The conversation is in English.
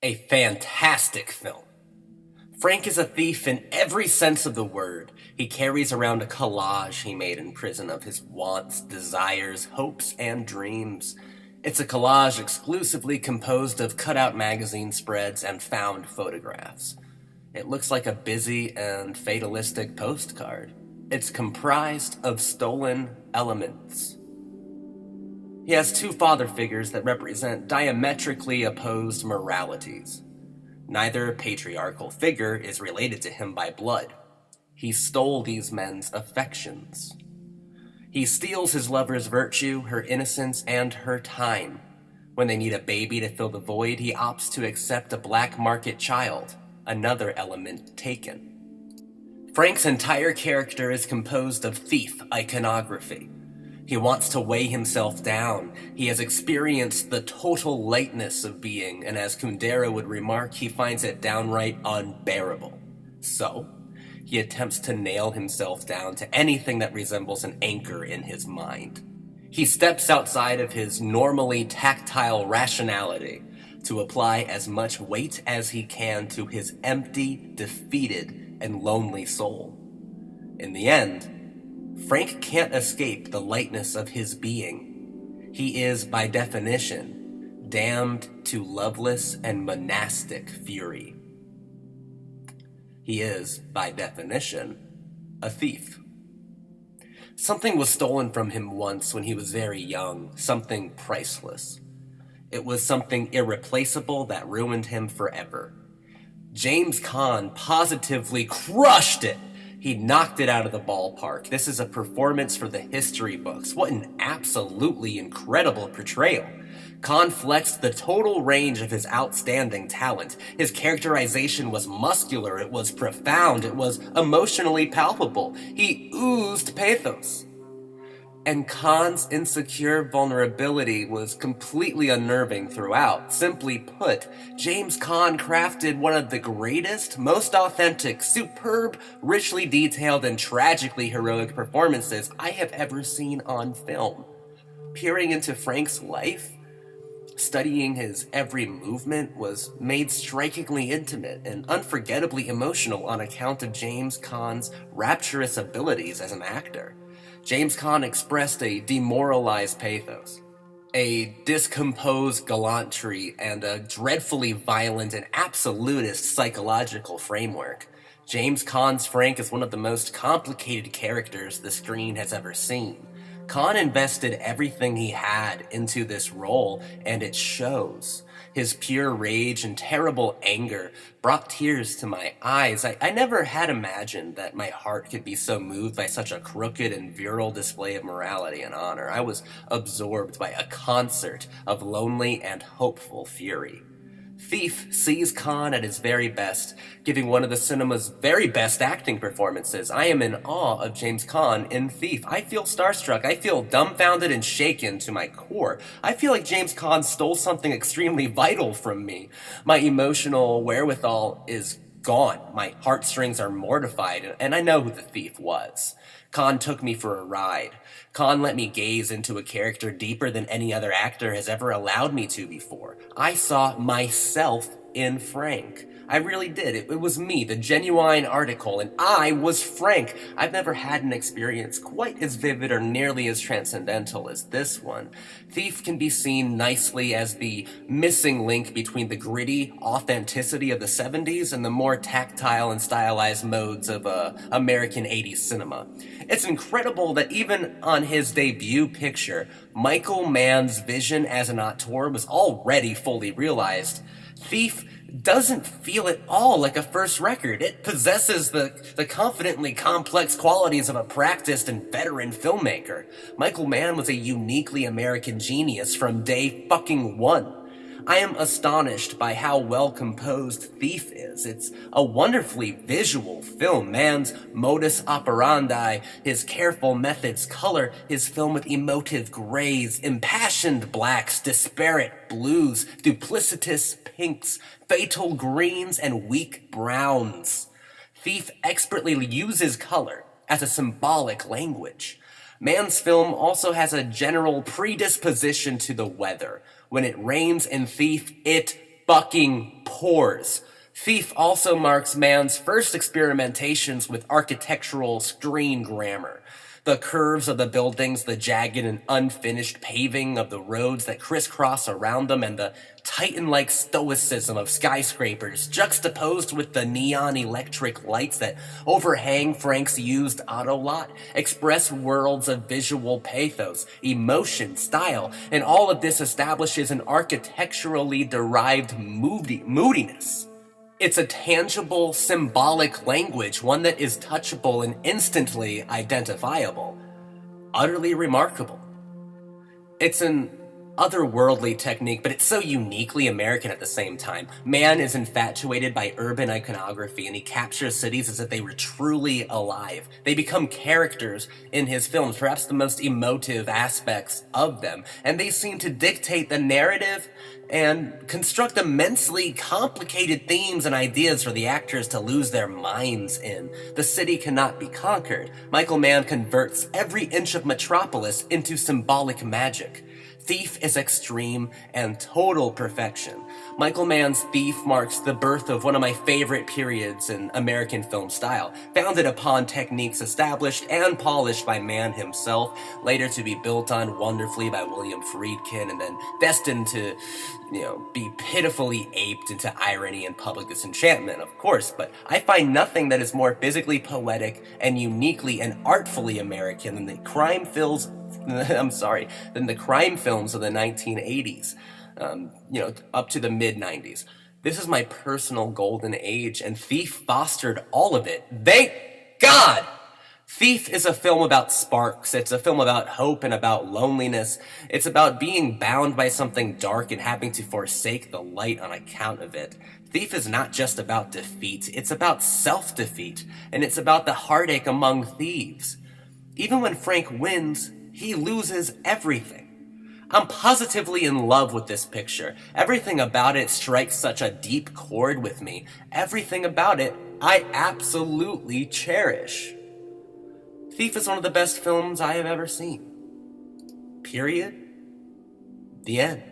A fantastic film. Frank is a thief in every sense of the word. He carries around a collage he made in prison of his wants, desires, hopes, and dreams. It's a collage exclusively composed of cutout magazine spreads and found photographs. It looks like a busy and fatalistic postcard. It's comprised of stolen elements. He has two father figures that represent diametrically opposed moralities. Neither patriarchal figure is related to him by blood. He stole these men's affections. He steals his lover's virtue, her innocence, and her time. When they need a baby to fill the void, he opts to accept a black market child, another element taken. Frank's entire character is composed of thief iconography. He wants to weigh himself down. He has experienced the total lightness of being, and as Kundera would remark, he finds it downright unbearable. So, he attempts to nail himself down to anything that resembles an anchor in his mind. He steps outside of his normally tactile rationality to apply as much weight as he can to his empty, defeated, and lonely soul. In the end, Frank can't escape the lightness of his being. He is, by definition, damned to loveless and monastic fury. He is, by definition, a thief. Something was stolen from him once when he was very young, something priceless. It was something irreplaceable that ruined him forever. James Caan positively crushed it. He knocked it out of the ballpark. This is a performance for the history books. What an absolutely incredible portrayal. Caan flexed the total range of his outstanding talent. His characterization was muscular, it was profound, it was emotionally palpable. He oozed pathos. And Caan's insecure vulnerability was completely unnerving throughout. Simply put, James Caan crafted one of the greatest, most authentic, superb, richly detailed, and tragically heroic performances I have ever seen on film. Peering into Frank's life, studying his every movement was made strikingly intimate and unforgettably emotional on account of James Caan's rapturous abilities as an actor. James Caan expressed a demoralized pathos, a discomposed gallantry, and a dreadfully violent and absolutist psychological framework. James Caan's Frank is one of the most complicated characters the screen has ever seen. Caan invested everything he had into this role, and it shows. His pure rage and terrible anger brought tears to my eyes. I never had imagined that my heart could be so moved by such a crooked and virile display of morality and honor. I was absorbed by a concert of lonely and hopeful fury. Thief sees Caan at his very best, giving one of the cinema's very best acting performances. I am in awe of James Caan in Thief. I feel starstruck. I feel dumbfounded and shaken to my core. I feel like James Caan stole something extremely vital from me. My emotional wherewithal is gone. My heartstrings are mortified, and I know who the thief was. Caan took me for a ride. Caan let me gaze into a character deeper than any other actor has ever allowed me to before. I saw myself in Frank. I really did. It was me, the genuine article, and I was Frank. I've never had an experience quite as vivid or nearly as transcendental as this one. Thief can be seen nicely as the missing link between the gritty authenticity of the 70s and the more tactile and stylized modes of American 80s cinema. It's incredible that even on his debut picture, Michael Mann's vision as an auteur was already fully realized. Thief doesn't feel at all like a first record. It possesses the confidently complex qualities of a practiced and veteran filmmaker. Michael Mann was a uniquely American genius from day fucking one. I am astonished by how well composed Thief is. It's a wonderfully visual film. Mann's modus operandi, his careful methods color his film with emotive grays, impassioned blacks, disparate blues, duplicitous pinks, fatal greens, and weak browns. Thief expertly uses color as a symbolic language. Mann's film also has a general predisposition to the weather. When it rains in Thief, it fucking pours. whores. Thief also marks man's first experimentations with architectural screen grammar. The curves of the buildings, the jagged and unfinished paving of the roads that crisscross around them, and the titan-like stoicism of skyscrapers, juxtaposed with the neon electric lights that overhang Frank's used auto lot, express worlds of visual pathos, emotion, style, and all of this establishes an architecturally derived moodiness. It's a tangible, symbolic language, one that is touchable and instantly identifiable. Utterly remarkable. It's an otherworldly technique, but it's so uniquely American at the same time. Mann is infatuated by urban iconography, and he captures cities as if they were truly alive. They become characters in his films, perhaps the most emotive aspects of them, and they seem to dictate the narrative and construct immensely complicated themes and ideas for the actors to lose their minds in. The city cannot be conquered. Michael Mann converts every inch of Metropolis into symbolic magic. Thief is extreme and total perfection. Michael Mann's Thief marks the birth of one of my favorite periods in American film style, founded upon techniques established and polished by Mann himself, later to be built on wonderfully by William Friedkin, and then destined to, be pitifully aped into irony and public disenchantment, of course. But I find nothing that is more physically poetic and uniquely and artfully American than the crime films of the 1980s, up to the mid-90s. This is my personal golden age, and Thief fostered all of it. Thank God! Thief is a film about sparks. It's a film about hope and about loneliness. It's about being bound by something dark and having to forsake the light on account of it. Thief is not just about defeat. It's about self-defeat, and it's about the heartache among thieves. Even when Frank wins, he loses everything. I'm positively in love with this picture. Everything about it strikes such a deep chord with me. Everything about it I absolutely cherish. Thief is one of the best films I have ever seen. Period. The end.